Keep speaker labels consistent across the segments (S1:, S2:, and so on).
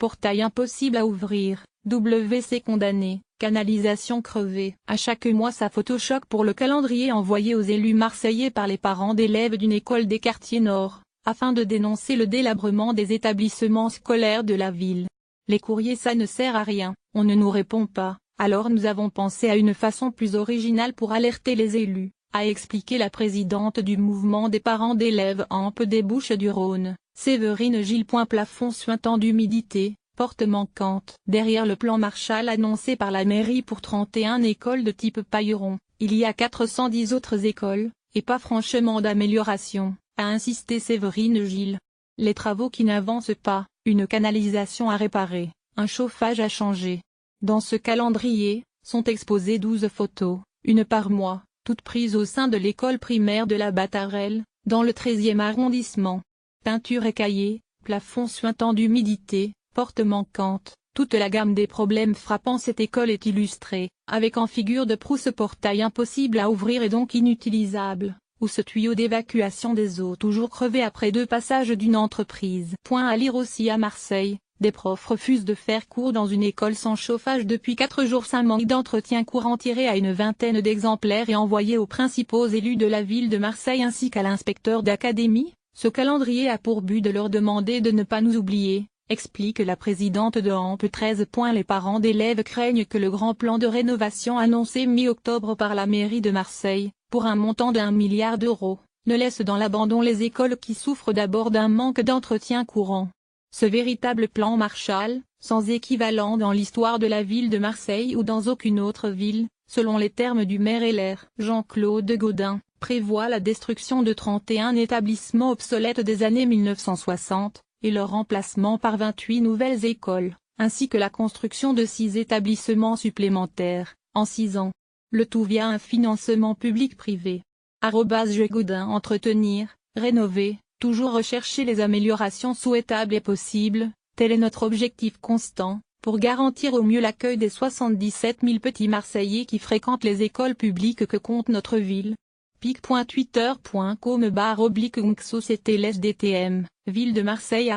S1: portail impossible à ouvrir, WC condamné, canalisation crevée. À chaque mois ça photochoc pour le calendrier envoyé aux élus marseillais par les parents d'élèves d'une école des quartiers nord, afin de dénoncer le délabrement des établissements scolaires de la ville. Les courriers ça ne sert à rien, on ne nous répond pas, alors nous avons pensé à une façon plus originale pour alerter les élus, a expliqué la présidente du mouvement des parents d'élèves AMP des Bouches-du-Rhône, Séverine Gilles. Plafond suintant d'humidité, porte manquante. Derrière le plan Marshall annoncé par la mairie pour 31 écoles de type Pailleron, il y a 410 autres écoles, et pas franchement d'amélioration, a insisté Séverine Gilles. Les travaux qui n'avancent pas, une canalisation à réparer, un chauffage à changer. Dans ce calendrier, sont exposées 12 photos, une par mois, toutes prises au sein de l'école primaire de la Batarelle, dans le 13e arrondissement. Peinture écaillée, plafond suintant d'humidité, porte manquante, toute la gamme des problèmes frappant cette école est illustrée, avec en figure de proue ce portail impossible à ouvrir et donc inutilisable, ou ce tuyau d'évacuation des eaux toujours crevé après 2 passages d'une entreprise. À lire aussi à Marseille, des profs refusent de faire cours dans une école sans chauffage depuis 4 jours. Un manque d'entretien courant tiré à une vingtaine d'exemplaires et envoyé aux principaux élus de la ville de Marseille ainsi qu'à l'inspecteur d'académie. Ce calendrier a pour but de leur demander de ne pas nous oublier, explique la présidente de AMP 13. Les parents d'élèves craignent que le grand plan de rénovation annoncé mi-octobre par la mairie de Marseille, pour un montant d'1 milliard d'euros, ne laisse dans l'abandon les écoles qui souffrent d'abord d'un manque d'entretien courant. Ce véritable plan Marshall, sans équivalent dans l'histoire de la ville de Marseille ou dans aucune autre ville, selon les termes du maire LR Jean-Claude Gaudin, prévoit la destruction de 31 établissements obsolètes des années 1960, et leur remplacement par 28 nouvelles écoles, ainsi que la construction de 6 établissements supplémentaires, en 6 ans. Le tout via un financement public-privé. @Gaudin. Entretenir, rénover, toujours rechercher les améliorations souhaitables et possibles, tel est notre objectif constant, pour garantir au mieux l'accueil des 77 000 petits Marseillais qui fréquentent les écoles publiques que compte notre ville. pic.twitter.com/société-LSDTM, Ville de Marseille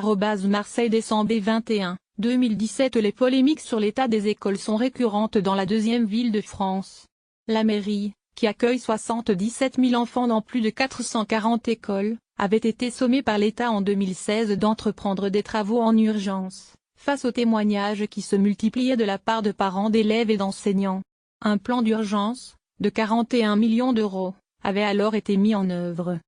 S1: @Marseille décembre 21, 2017. Les polémiques sur l'état des écoles sont récurrentes dans la deuxième ville de France. La mairie, qui accueille 77 000 enfants dans plus de 440 écoles, avait été sommée par l'État en 2016 d'entreprendre des travaux en urgence, face aux témoignages qui se multipliaient de la part de parents d'élèves et d'enseignants. Un plan d'urgence, de 41 millions d'euros, avait alors été mis en œuvre.